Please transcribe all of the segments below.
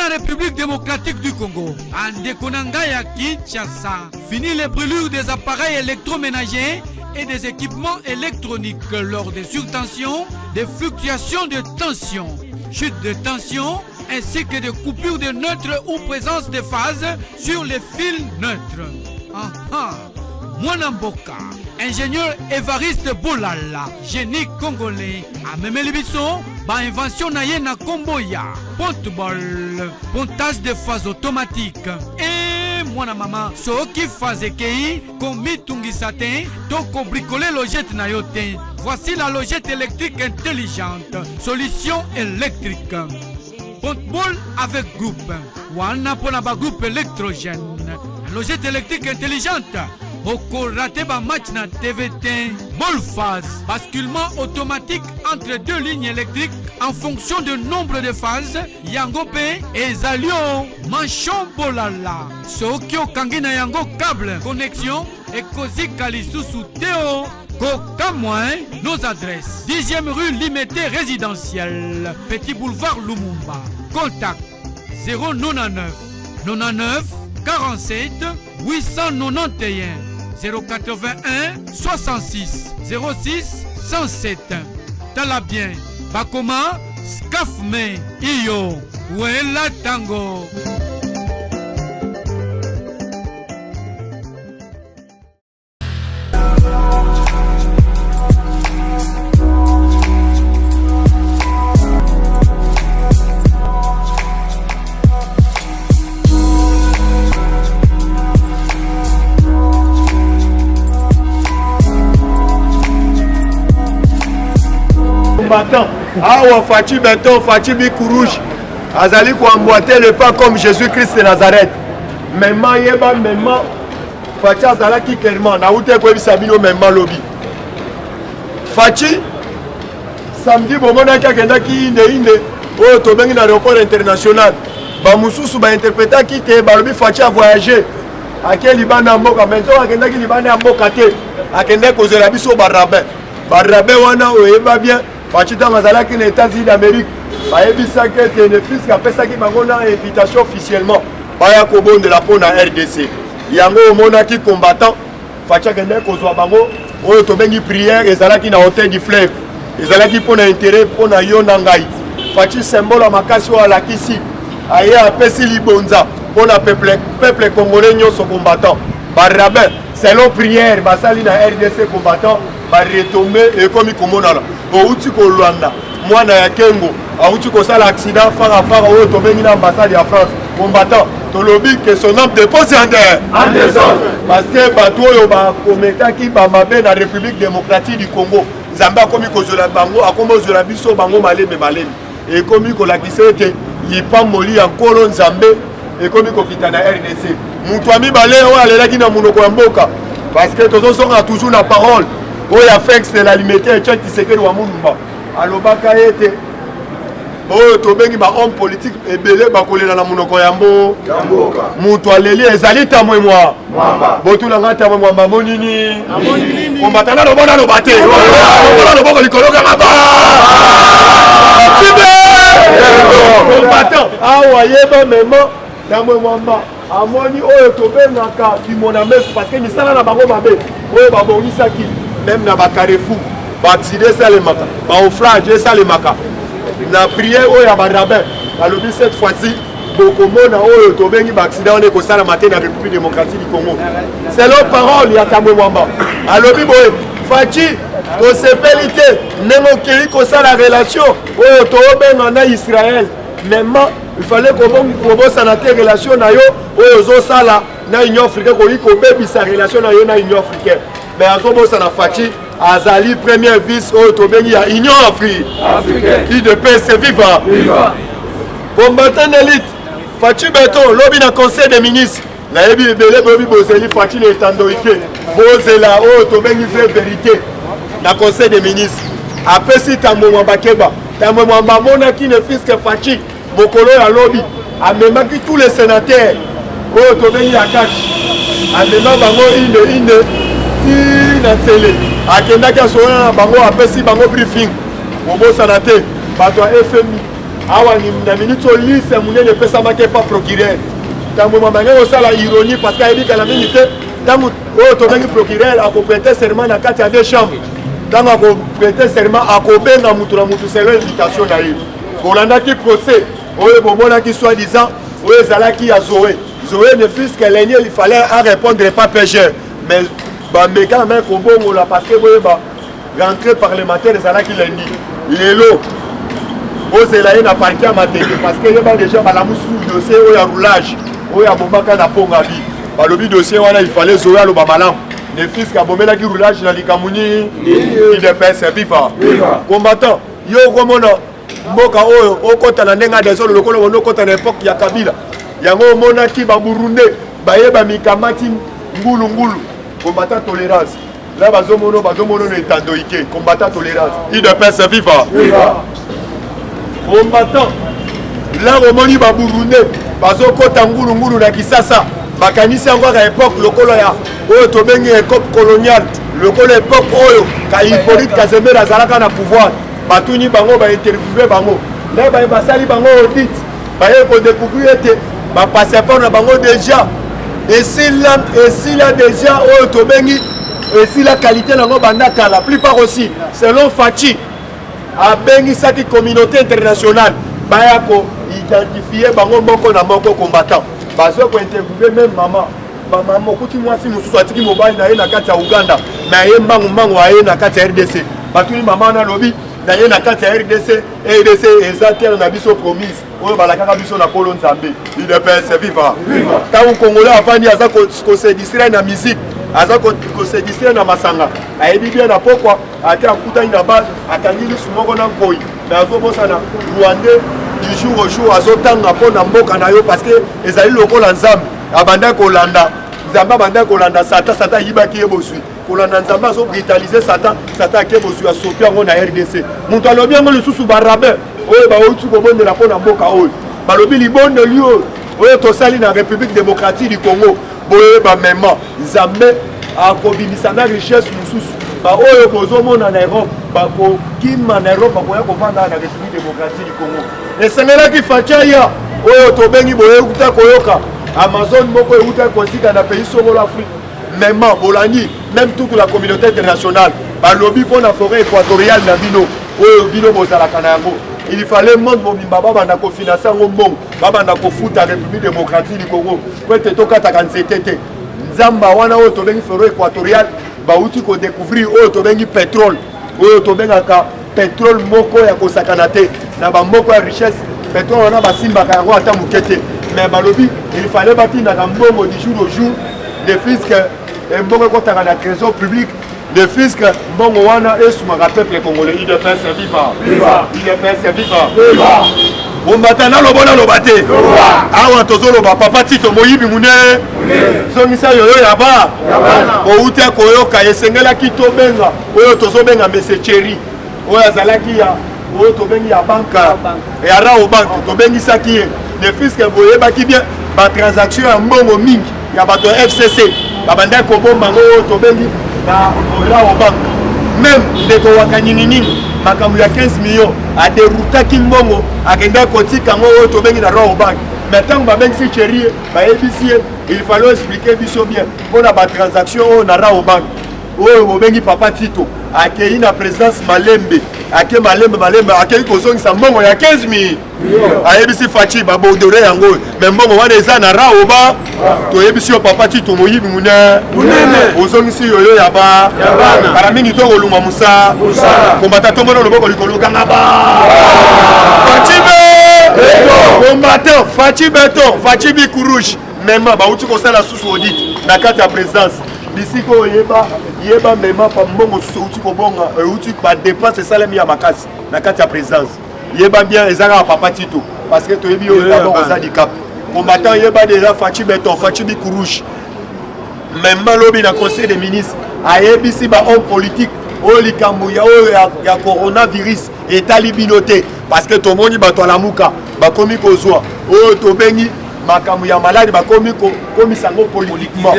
République démocratique du Congo, Ande Konangaya Kinshasa. Fini les brûlures des appareils électroménagers et des équipements électroniques lors des surtensions, des fluctuations de tension, chute de tension, ainsi que des coupures de neutres ou présence de phase sur les fils neutres. Mwanamboka, ingénieur Évariste Bolala, génie congolais, a même l'émission, invention naye na Komboya, porte-ball, pontage de phase automatique. Et mwana mama, so qui phase kei, komi tungisate, toko bricoler logette na yote. Voici la logette électrique intelligente, solution électrique. Porte-ball avec groupe, wana ponaba groupe électrogène. Logette électrique intelligente. Oko raté ba match na TVT. Ball phase. Basculement automatique entre deux lignes électriques en fonction du nombre de phases. Yangope et Zalio. Manchon bolala. Sokyo kangina yango câble. Connexion. Et Kozi Kalisusu Théo. Koka moins. Nos adresses. 10e rue Limité résidentielle. Petit boulevard Lumumba. Contact 099 99 47 891 081 66 06 107. Tala bien. Bakoma Skafme Iyo Wela Tango. Awa Fachi Beton, Fachi Bikourouj, Azali ko emboîter le pas comme Jésus-Christ de Nazareth. Même yeba même Fachi Azala qui clairement na ute ko bisabino même lobby. Fachi samedi bomona kakenda ki inde o to bengi na aéroport international. Ba mususu ba interpréter ki te ba lobby Fachi a voyager. Akeli bana mboka mento akenda ki libana mboka te. Akenda ko zela biso barabin. Barabin wana o yeba bien. Fachi dans les États-Unis d'Amérique, il y a des fils qui ont une invitation officiellement. Il y a de la peau dans RDC. Il y a des combattants. Fachi a une prière et il y a hôtel du fleuve. Il y a un intérêt pour Yonangai. Fachi symbole à Makassi à la Kissi. Il y a un Pessi Libonza pour le peuple congolais sont combattants. Barabin, selon prière, Basali na RDC combattant, va retomber et comme il commande. Outi ko Luanda mwana ya Kengo outi ko sala accident fara o to bengi na ambassade ya France combattant to lobby que son âme dépose en désordre parce que bato yo ba kometa ki ba mabe na République démocratique du Congo Zamba komi ko zola bango akombo zola biso bango maleme et komi ko la kisete yipa moli ya kolo Nzambe et komi ko kitana RDC mutu ami balé o alela ki na munoko ya mboka parce que tozo songa toujours na parole. Oh, il y a fait que c'est la limité et tu sais que nous avons alors bakayete oh to bengi ba homme politique et belé ba kolela na munoko yambo mutu aleli ezali ta moi botu la ngata moi monini combatana no bona no bate bona no boko likologa ngaba combattant awa yeba memo na moi amoni oyo to bengaka kimona mesu parce que misala na bango mabe oyo babongisaki même na ba Carrefour ba accident ça les maka ba naufrage ça les maka na prière oyo ya ba rabbin balobi cette fois-ci bokomona oyo to bengi ba accident on est ko sala matin na République démocratique du Congo c'est leur parole ya Kamwe Mwamba alobi boye Fachi to sepelité nemo kei ko sala relation oyo to benga na Israël même il fallait qu'on sana te relation na yo oyo zo sala na Union africaine ko iko bebi sa relation na yo na Union africaine. Mais à ça na Fachi Azali premier vice au Tobengi à Union africaine. Il de paix c'est vivant. Combattant d'élite. Fachi Beton lobby na conseil des ministres. La ebi belé bobi bozeli Fachi le tandoike. Bozela au Tobengi vraie vérité. Na conseil des ministres. Après si Tambo Mwambakeba. Tambo Mwamba mona qui ne fils que Fachi. Bokolo ya lobby. A même qui tous les sénateurs. Au Tobengi à cash. A même bango ine. Na télé akenda ka soya bango apesi bango briefing obo sanate bato FMI awa na minute olise munene pesa make pas procureur tango mamanga osala ironie parce que ayebi kala mingi te tango oyo tobengi procureur akoprêter serment na kati ya deux chambres tango akoprêter serment akobenga mutu na mutu selo invitation na ye bolandaki procès oyo bomonaki soi-disant oyo ezalaki ya Zoé ne fils que l'aîné il fallait en répondre pas pécheur mais bameka na main kobongola parce que boye ba rentrée parlementaire ezalaki lundi lelo ozela ye na parquet ya mateke parce que yeba déjà balamusu dossier oyo ya roulage oyo abomaka na ponga bi balobi dossier wana il fallait Zoé aloba malamu ne fils que abomelaki roulage na likamuni il de pèse viva combattant yo komona mboka oyo okota na ndenga desolo lokolo wono okota na époque ya Kabila yango omonaki baburunde bayeba mikamati ngulu combattant tolérance là bazomono na etandoike combattant tolérance il de pèse viva combattant là omoni baburunde bazokota ngulu na Kisasa bakanisi yango ka époque lokolo ya oyo tobengi époque coloniale lokolo époque oyo ka Hippolyte Kazembe azalaka na pouvoir batuni bango bainterviewe bango là basali bango audit baye kodécouvrir ete bapasseport na bango déjà esila déjà oyo tobengi esila qualité nango banda kala plupart aussi selon Fachi abengisaki communauté internationale baya ko-identifier bango moko na moko combattant bazwa ko-interviewe même mama okuti mwasi mosusu atiki mobali na ye na kati ya Uganda na ye mbangu aye na kati ya RDC batuni mama wana lobi na ye na kati ya RDC eza terre na biso promise oyo balakaka biso na kolo nzambe UDPS viva ntango congolais afandi aza kose distraire na musique aza kose distraire na masanga ayebi bien na pokwa ate akutani na base akangi lisu moko na nkoi me azobosana rwandais du jour au jour azotanga mpo na mboka na yo parce que ezali lokola nzambe abanda kolanda nzambe abanda kolanda satan yibaki ye boswi kolanda nzambe azobrutalize satan ake boswi asopi yango na RDC moto alobi yango lisusu barabe oyo bauti kobondela mpo na mboka oyo balobi libondeli oyo tosali na République démocratique du Congo boyeba mema nzambe akobimisa na richesse mosusu baoyo bozomona na Europe bakokima na Europe bakoya kovanda na République démocratique du Congo esengelaki Fachaya oyo tobengi boyekuta koyoka Amazon moko euta kosika na pays songolo Afrique mema bolandi même toute la communauté internationale balobi mpo na forêt équatoriale na bino oyo bino bozalaka na yango il fallait monde mobimba babanda kofinanse yango mbongo babanda kofuta République démocratique du Congo po ete tokataka nzete te nzamba wana oyo tobengi forêt équatoriale bauti kodécouvrir oyo tobengi pétrole oyo tobengaka pétrole moko ya kosakana te na bamoko ya richesse pétrole wana basimbaka yango ata moke te mais balobi il fallait batindaka mbongo du jour au jour de fisc mbongo ekotaka na trésor public de fisc mbongo wana esumaka peuple congolais UDPS viva bombata naloba te awa tozoloba papa Tito moyibi munene zongisa yoyo yaba outi koyoka esengelaki tobenga oyo tozobenga mese Thierry oyo azalaki ya oyo tobengi ya banka ya Rao Bank tobengisaki ye de fisc boyebaki bien batransaction ya mbongo mingi ya bato FCC babanda kobomba ngo oyo tobengi na Rao Bank même ndeko wakanyininini makambo ya 15 millions aderutaki mbongo akenda kotika ngo oyo tobengi na Rao Bank mais tant babengisi Thierry bayebisi ye il fallait expliquer biso bien mpona batransaction oyo na Rao Bank oyo bobengi papa Tito akei na présidence Malembe ake malembe akei kozongisa mbongo ya 15 millions ayebisi Fachi babodore yango mais mbongo wana eza na Rao ba toyebisi yo papa Tito moyibi munene ozongisi yoyo ya bana para mingi to koluma musa kombata tombono loboko likolukanga ba Fachi be combattant Fachi beton Fachi bikurush mema bauti kosala susu audit na kati ya présidence bisiko yeba mema pa mbongo susu uti kobonga uti ba dépense salami ya makasi na kati ya présidence yeba bien ezaka papa Tito parce que toyebi yo d'abord aux handicap combattant yeba déjà Fachi beton Fachi bikurush même lobi na conseil des ministres ayebisi ba homme politique oyo likambo ya coronavirus etali bino te parce que tomoni bato alamuka bakomi kozwa oyo tobengi makambo ya maladi bakomi komisa yango politiquement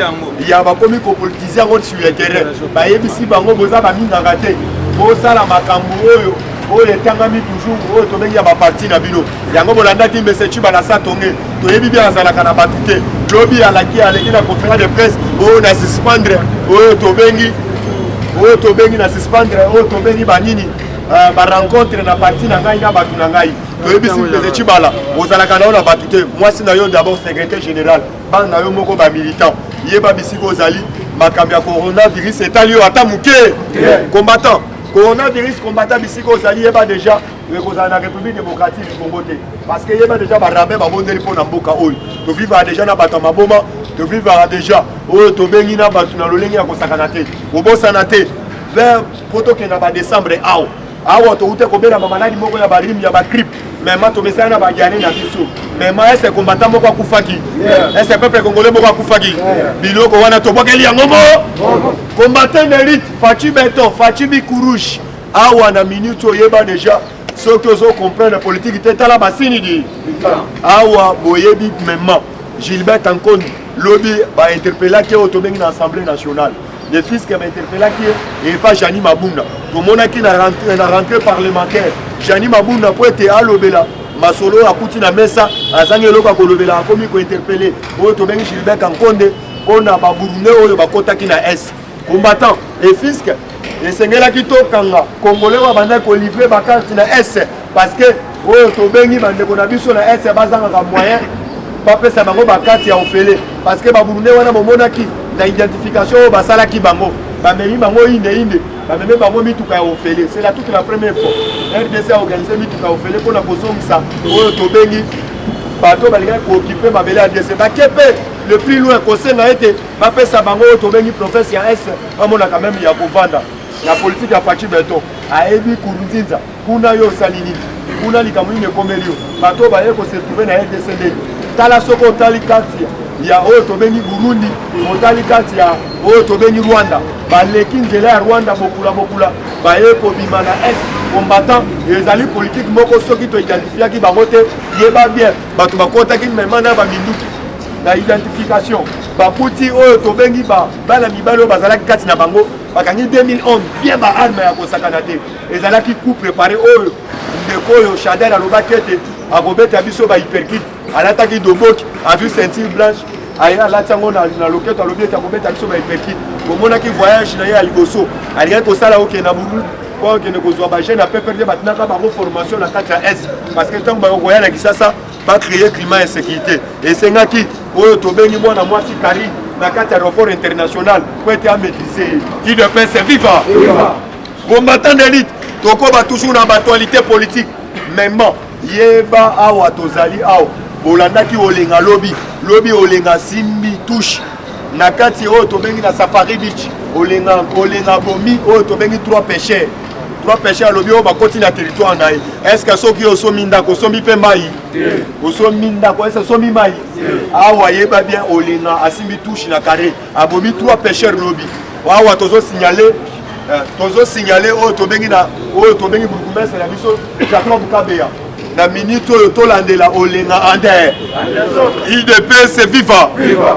ya bakomi kopolitize yango sur le terrain bayebisi bango boza bamingaka te bosala makambo oyo oyo etangami toujours oyo tobengi ya baparti na bino yango bolandaki mbese cibalasa tonge toyebi bien azalaka na bato te lobi aleki na conférence de presse oyo na suspendre oyo tobengi na suspendre oyo tobengi banini barencontre na parti na ngai na bato na ngai toyebisi mbese cibala ozalaka na yo na bato te mwasi na yo d'abord secrétaire général bana na yo moko bamilitant yeba bisika ozali makambo ya coronavirus etali yo ata moke combattant coronavirus combattant bisika ozali yeba déjà ekozala na république démocratique du Congo te parce que yeba déjà barabe babondeli mpo na mboka oyo tovivaka déjà na bato ya maboma tovivaka déjà oyo tobengi na bato na lolenge ya kosakana te kobosana te vers po tokenda badécembre awa toute kobela bamaladi moko ya barime ya bagrippe mema tomesana na badiane na biso mema ese combattant moko akufaki ese peuple congolais moko akufaki biloko wana tobokeli yango mo combattant d'élite Fachi Beton Fachi Bikurush awa na minute oyeba déjà soki ozo comprendre politique te tala basini di awa boyebi mema Gilbert Ankoni lobi bainterpellaki oyo tobengi na assemblée nationale le fils qui m'a interpellé et pas Jani Mabunda. Tout le monde qui a rentré parlementaire. Jani Mabunda pour être à l'obéla. Masolo a coûté la messa. Azangelo a kolobela a commis ko interpellé. Oyo to bengi Gilbert Kankonde. On a babourné oyo bakota ki na S. Combattant et fils et sengela ki to kanga. Congolais wa banda ko livrer bakati na S parce que oyo to bengi bande ko na biso na S bazanga ka moyen. Pas pesa bango bakati ya ofele parce que babourné wana momona ki na identification basalaki bango bamemi bango inde bamemi bango mituka ya ofele c'est là toute la première fois RDC a organisé mituka ya ofele mpona kozongisa oyo tobengi bato balingaki kooccupe mabele ya RDC bakepe le plus loin kosenga ete bapesa bango oyo tobengi province ya est bamona quand même ya kovanda na politique ya Fachi Beton ayebi kurunzinza kuna yo osali nini kuna likambo nini ekomeli yo bato baye kosetrouve na RDC ndeni tala soko otali kati ya oyo tobengi Burundi otali kati ya oyo tobengi Rwanda baleki nzela ya Rwanda bokula baye kobima na est combattant ezali politique moko soki to identifiaki bango te yeba bien bato bakotaki mema na baminduki na identification baputi oyo tobengi bana mibali oyo bazalaki kati na bango bakangi 2011 bien baarme ya kosakana te ezalaki coup préparé oyo ndeko oyo Chadel alobaki ete akobeta biso bahyperkit alataki doboki avu ceinture blanche aya alati yango na loketo alobi ete akobeta biso bahyperkit omonaki voyage na ye ya liboso alingaki kosala okende na Burundi po okende kozwa bagene apeperde batinaka bango formation na kati ya est parce que ntango bakokoya na Kisasa bacréer climat insécurité esengaki oyo tobengi mwana mwasi Kari na kati ya aéroport international po ete amaîtrise qui de pain c'est vivant combattant d'élite tokoba toujours na batualité politique memement yeba awa tozali awa bolandaki olenga lobi olenga simbi touche na kati oyo tobengi na Safari Beach olenga bomi oyo tobengi trois pêcheurs alobi oyo bakoti na territoire na ye est-ce que soki osomi ndako osomi mpe mai osomi ndako est-ce osomi mai awa yeba bien olenga asimbi touche na carré abomi trois pêcheurs lobi awa tozo signaler oyo tobengi bourgmestre na biso Jacob Kabeya na minute oyo tolandela olenga ander IDPS c'est vivant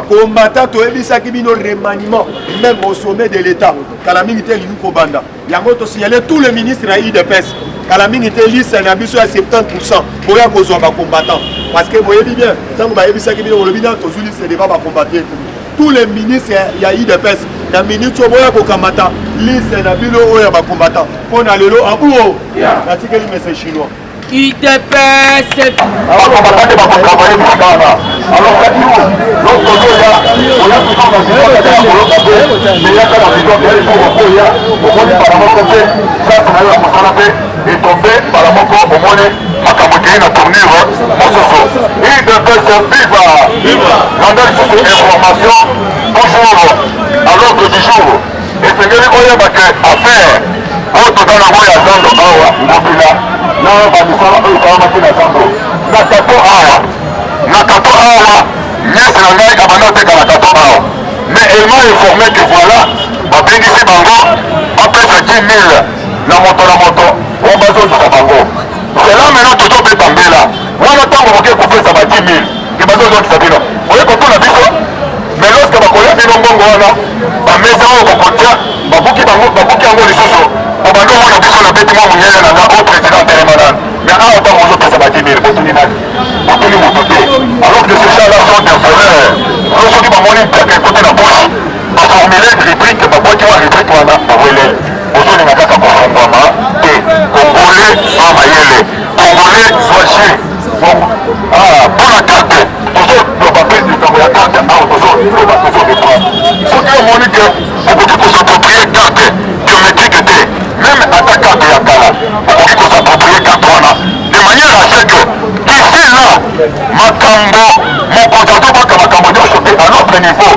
combattant toyebisaki bino remaniement même au sommet de l'état kala mingi te lingi kobanda yango tosignale tous les ministres ya IDPS kala mingi te liste na biso ya 70% boya kozwa bacombattant parce que boyebi bien ntango bayebisaki bino olobi na tozwi liste deva bacombattant tous les ministres ya IDPS na minute oyo boya kokamata liste na bino oyo ya bacombattant mpo na lelo abuo natikeli message chinois IDPS Nakato awa, nyesi na ngai abanda oteka nakato awa. Mais elle m'a informé que voilà, babengisi bango, bapesa 10 000 na moto, on bazozisa bango. C'est là maintenant tozobeta mbela. Wana ntango boke kopesa ba 10 000, ke bazozongisa bino. Oye kotuna biso, mais lorsque bakoya bino mbongo wana, bamesa oyo bakotia, babuki yango lisusu, babando mona biso na beti mwa munyele na nga autre niveau.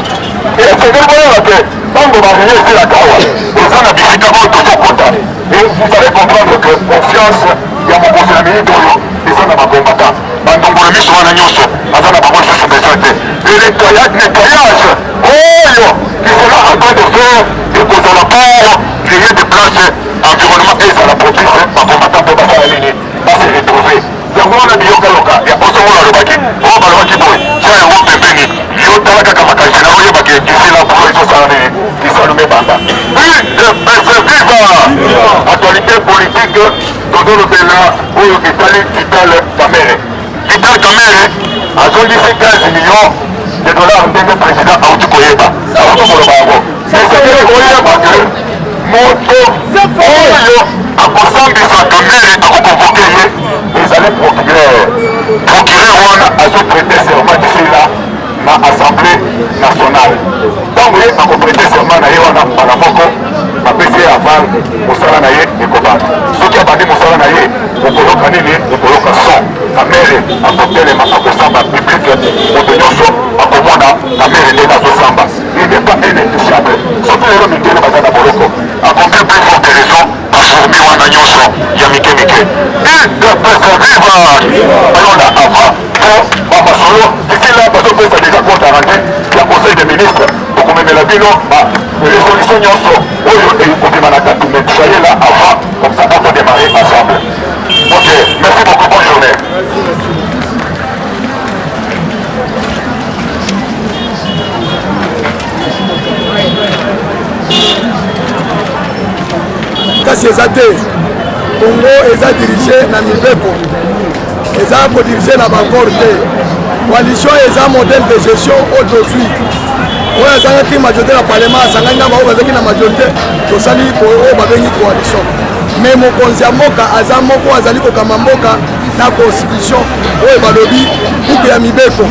Et c'est des moyens que, quand vous m'arrivez ici la Kawa, vous en avez visiblement toujours content. Et vous allez comprendre que confiance, il y a mon conseil d'Oyo, et ça n'a pas combattant. Donc, le mission à Nyonso, à ça n'a pas besoin de santé. Et nettoyage, Oyo, qui sera en train de faire, et que dans la part, créer des places, environnement, et ça la propice, par combattant pour passer à la ligne, pas se retrouver. yango wana biyoka yoka ya osongola alobaki oyo balobaki boye tia yango pembeni yotala kaka makanisi na oyebaki ekisila pour ezosala nini lisalume banda de perseviva actualité politique tozolobela oyo etali Vital Kamerhe. Vital Kamerhe azongisi 15 millions de dollars ndenge président auti koyeba auti koloba yango esengeli koyeba ke moto oyo akosambisa Kamerhe akokonvoke ye ezali procureur wana azoprêter serment d'ici là na assemblée nationale ntango ye akoprêter serment na ye wana mbala moko bapesi ye aval mosala na ye ekobanda soki abandi mosala na ye okoyoka nini okoyoka son Kamerhe akotelema akosamba publike moto nyonso akomona Kamerhe ndenge azosamba il n'est pas intouchable soki lelo mindele baza na boloko akompli plus forte raison bafourmi wana nyonso ya mike mike de perseviva bayonda avant po bamasolo d'ici là bazopesa déjà compte arrangé ya conseil des ministres okomemela bino resolution nyonso oyo ekobimanaka tumetusaye là avant comme ça on peut démarrer ensemble. Ok, merci beaucoup, bonne journée. kasi eza te Congo eza dirigé na mibeko eza kodirige na bakor te coalition eza modèle de gestion oyo tozwi oyo azangaki majorité na parlement asangani na bao bazaki na majorité tosali oyo babengi coalition mais mokonzi ya mboka aza moko azali kokamba mboka na constitution oyo balobi buku ya mibeko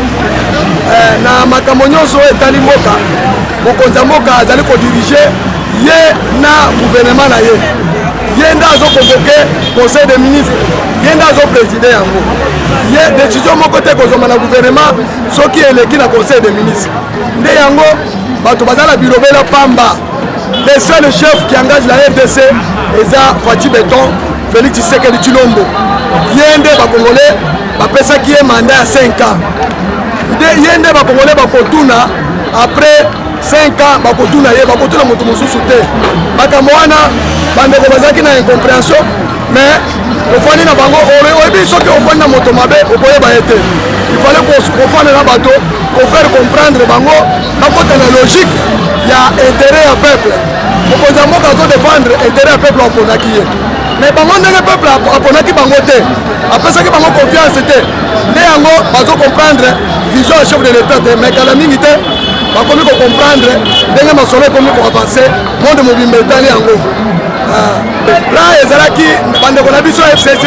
na makambo nyonso oyo etali mboka mokonzi ya mboka azali kodirige ye na gouvernement na ye ye nde azokonvoke conseil des ministres ye nde azopreside yango ye décision moko te kozoma na gouvernement soki eleki na conseil des ministres nde yango bato baza na bilobela pamba le seul chef qui engage la RDC eza Faci Beton Félix Tshisekedi Tshilombo ye nde bakongolais bapesaki ye mandat ya 5 ans ye nde bakongolais bakotuna après 5 ans bakotuna ye bakotuna moto mosusu te makambo wana bandeko bazalaki na incompréhension mais ofandi na bango oyebi soki ofandi na moto mabe okoyeba ye te il fallait kofanda na bato kofaire comprendre bango bakota na logique ya intérêt ya peuple mokonzi ya mboka azodefendre intérêt ya peuple aponaki ye mais bango ndenge peuple aponaki bango te apesaki bango confiance te nde yango bazocomprendre vision ya chef de l'état te mais kala mingi te bakomi kocomprendre ndenge masolo ekomi koavanse monde mobimba etali yango plan ezalaki bandeko na biso FCC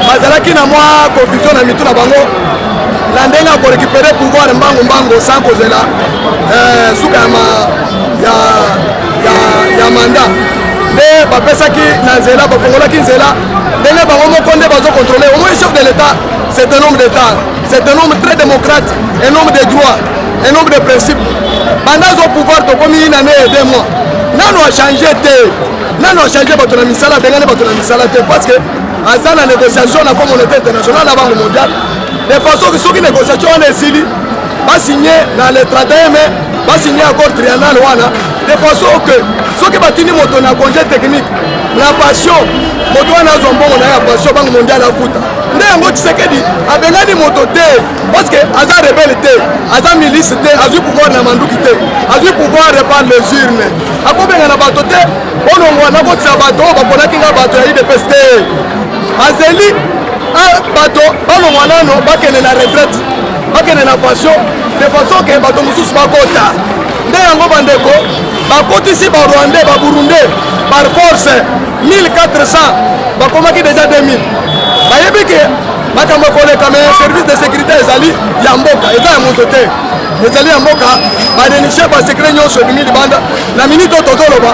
bazalaki na mwa confusion na mitu na bango na ndenge akorécupere pouvoir mbangu sans kozela suka ya mandat nde bapesaki na nzela bafongolaki nzela ndenge bango moko nde bazocontrôle au moins chef de l'état c'est un homme d'état c'est un homme très démocrate un homme de droit un homme de principe banda zo pouvoir tokomi na ne 2 mois nano achangé te nano achangé bato na misala ndenge bato na misala te parce que aza na négociation na communauté internationale na banque mondiale de façon que soki négociation wana esili basigné na le 31 mai basigné accord triennal wana de façon que soki batindi moto na congé technique la passion moto wana azwa mbongo na ye ya passion banque mondiale afuta nde yango Tshisekedi abengani moto te parce que aza rebelle te aza milice te azwi pouvoir na manduki te azwi pouvoir par les urnes akobengana bato te onongwa nakotisa bato oyo baponaki nga bato ya UDPS te azeli bato balongwa nano bakende na retraite bakende na passion de façon ke bato mosusu bakota nde yango bandeko bakotisi barwandais baburundais par force 1400 bakomaki déjà 2000 bayebi ke makambo ekoleka me service de sécurité ezali ya mboka eza ya moto te ezali ya mboka badenishe basekret nyonso ebimi libanda na minute oyo tozoloba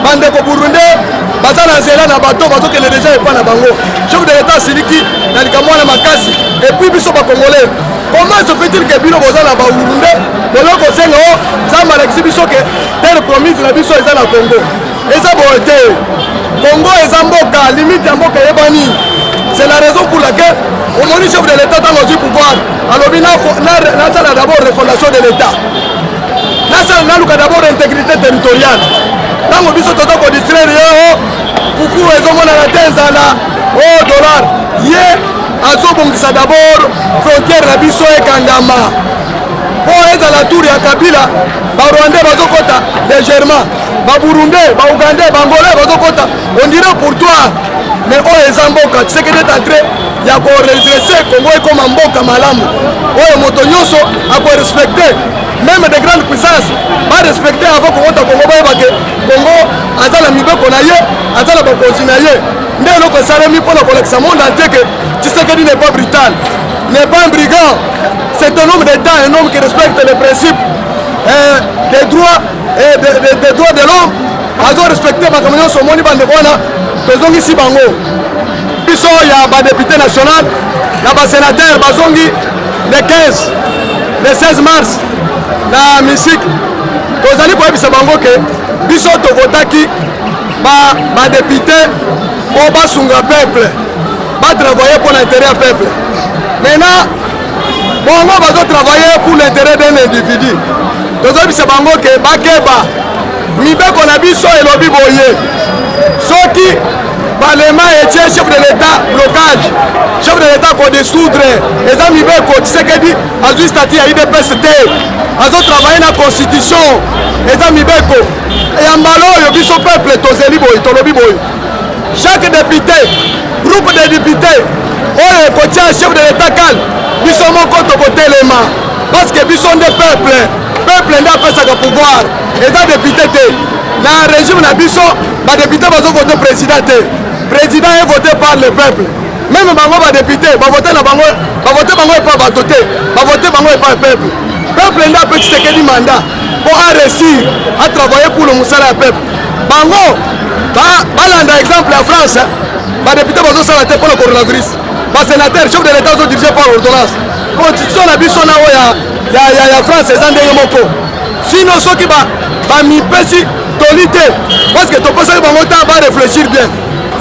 bandeko burundais baza na nzela na bato bazokende déjà epa na bango chef de l'état siliki na likambo wana makasi et puis biso bakongolais comment se fait-il que bino boza na baurunde boloko senga o nzambe alakisi biso ke terre promise na biso eza na Congo eza boye te Congo eza mboka limite ya mboka eyebani c'est la raison pour laquelle omoni chef de l'état ntango ozwi pouvoir alobi nasala d'abord refondation de l'état nasala naluka d'abord intégrité territoriale ntango biso toza kodistraire ye o fufu ezomonana te nzala o dollar ye azobongisa d'abord frontière na biso ekangama po ezala tour ya kabila barwandais bazokota légèrement baburundais baougandais bangolais bazokota on dirait pourtoir mais oyo eza mboka tshisekedi etantre ya koredresse Congo ekoma mboka malamu oyo moto nyonso akorespecte même de grande puissance barespecte avant kokota Congo bayebake Congo aza na mibeko na ye aza na bakonzi na ye nde eloko esalemi mpona kolekisa monde entier que Tshisekedi n'est pas brutal, n'est pas un brigand, c'est un homme d'État, un homme qui respecte les principes des droits et des droits de l'homme. Azo respecté makambo nyonso moni bandeko wana tozongisi bango biso ya badepute national na basénateur bazongi le 15 le 16 mars na misik tozali koyebisa bango ke biso tovotaki badepute po basunga peuple batravailler pour l'intérêt du peuple. Maintenant, bongo bazo travailler pour l'intérêt d'un individu. Tozobisa bango ke bakeba mibeko na biso elobi boye soki parlement etie chef de l'état blocage chef de l'état kodessoudre eza mibeko Tshisekedi azwi statut ya UDPS te azo travailler na constitution eza mibeko ya mbala oyo biso peuple tozeli boye tolobi boye chaque député groupe de députés oyo ekotia chef de l'état kal biso moko tokotelema parce que biso nde peuple nde apesaka pouvoir eza député te na régime na biso badéputé bazovote président te président est voté par le peuple même bango badéputé bavote bango epa bato te bavote bango epa peuple nde ape Tshisekedi mandat po aréussir à travailler pour le mosala ya peuple bango balanda exemple ya France badéputé bazosala te mpona coronavirus basénateur chef de l'état ozodirige par ordonnance constitution na biso na oyo ya France eza ndenge moko sino soki bamipesi toli te parce que topesaki bango ntan barefléchir bien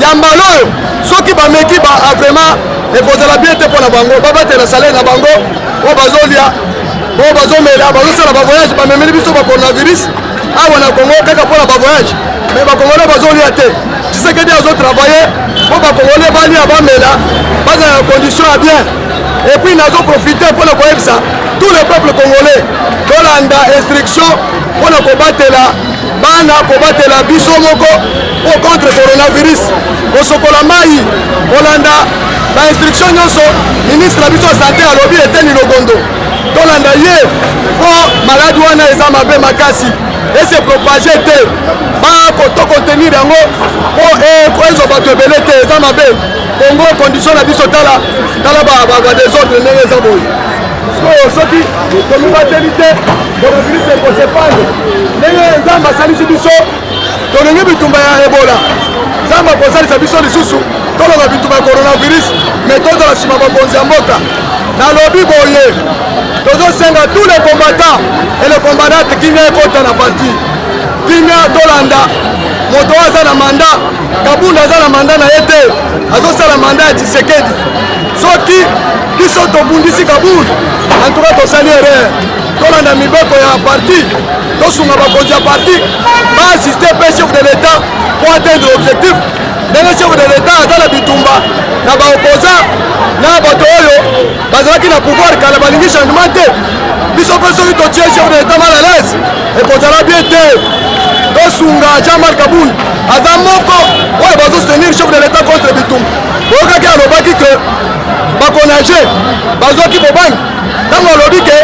ya mbala oyo soki bameki vraiment ekozala bien te mpo na bango babatela salaire na bango oyo bazolia oyo bazomela bazosala bavoyage bamemeli biso bacoronavirus awa na Congo kaka mpona bavoyage mais bakongolais bazolia te Tshisekedi azotravailler po bakongolais balia bamela bazala na condition ya bien et puis nazoprofite mpona koyebisa tout le peuple congolais tolanda instruction mpona kobatela bana kobatela biso moko po contre coronavirus kosokola mai kolanda bainstruction nyonso ministre na biso ya santé alobi eteni logondo tolanda ye po maladi wana eza mabe makasi ese propage te tokontenir yango po ezwa bato ebele te eza mabe Congo condition na biso tala badésordre ndenge eza boye soki tomibateli te coronavirus ekosepande ndenge nzambe asalisi biso tolingi bitumba ya ebola nzambe akosalisa biso lisusu tolonga bitumba ya coronavirus mais tozala nsima bakonzi ya mboka nalobi boye tozosenga tous les combattants et les combattantes kimia ekota na parti kimia tolanda moto oyo aza na manda kabunda aza na manda na ye te azosala manda ya Tshisekedi soki biso tobundisi kabunda antuka tosali erreur tolanda mibeko ya parti tosunga bakonzi ya parti baasiste mpe chef de l'état pour atteindre objectif ndenge chef de l'état aza na bitumba na baopposant na bato oyo bazalaki na pouvoir kala balingi changement te biso mpe soki totie chef de l'état mal à l'aise ekozala bien te tosunga Jean-Marc Kabund aza moko oyo bazosoutenir chef de l'état contre bitumba oyokaki alobaki ke bakonage bazwaki bobangi ntango alobi ke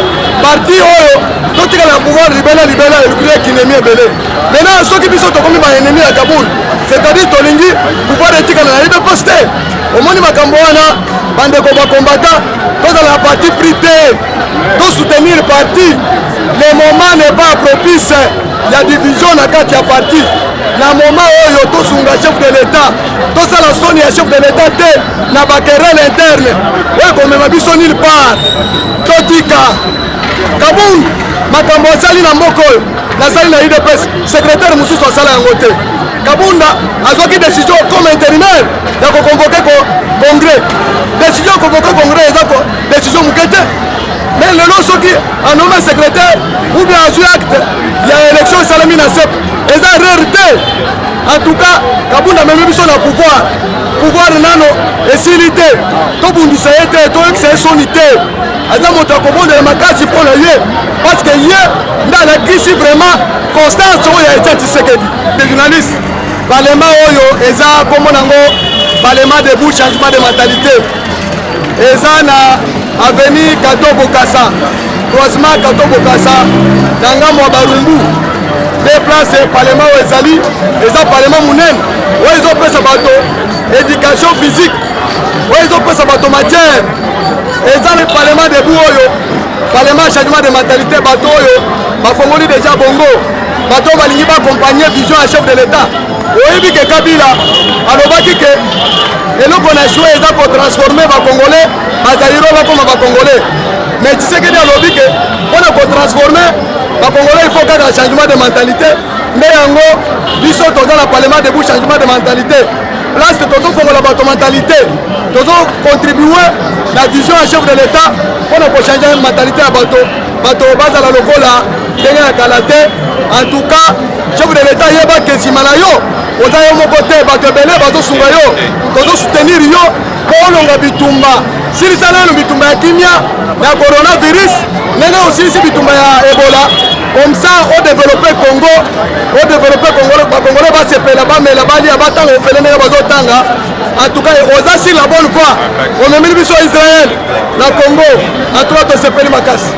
parti oyo totikala na pouvoir libela elukili ekinemi ebele maintenant soki biso tokomi baennemi ya Kabund c'est-à-dire tolingi pouvoir etikala na UDPS te omoni makambo wana bandeko bakombata tozala na parti pris te tosoutenir parti le moment n'est pas propice ya division na kati ya parti na moment oyo tosunga chef de l'état tosala soni ya chef de l'état te na baquerelle interne oyo komema biso nulle part totika kabundu makambo asali na mboka oyo nazali na UDPS secrétaire mosusu asala yango te kabunda azwaki décision comme intérimaire ya koconvoke congrès décision koconvoke congrès eza décision moke te mais lelo soki anome secrétaire ou bien azwi acte ya élection esalami na sep eza rare te en tout cas kabunda amemi biso na pouvoir nano esili te tobundisa ye te toyokisa ye soni te aza moto akobondela makasi mpo na ye parce que ye nde alakisi vraiment constance oyo ya Etienne Tshisekedi des journalistes balema oyo eza kombo nango balema debout changement de mentalité eza na avenue Kato Bokassa croisement Kato Bokassa na ngambo ya Barumbu deux places parlement oyo ezali eza parlement monene oyo ezopesa bato éducation physique oyo ezopesa bato matière eza le parlement debout oyo parlement changement de mentalité bato oyo bafongoli déjà bongo bato balingi baccompagner vision ya chef de l'état oyebi ke Kabila alobaki ke eloko na choix eza kotransforme bacongolais bazaliro bakoma bacongolais mais Tshisekedi alobi ke mpona kotransforme bacongolais il faut kaka changement de mentalité nde yango biso toza na parlement debout changement de mentalité place tozofongola bato mentalité tozocontribue na vision ya chef de l'état mpona kochange mentalité ya bato bazala lokola ndenge ya kala te en tout cas chef de l'état yebake nsima na yo oza yo moko te bato ebele bazosunga yo tozosoutenir yo mpo olonga bitumba silisa nano bitumba ya kimia ya coronavirus ndenge osilisi bitumba ya ebola comme ça odéveloppe Congo bakongolais basepela bamela balia batanga ofele ndenge bazotanga en tout cas oza sur la bonne voie omemeli biso Israël na Congo en tout cas tosepeli makasi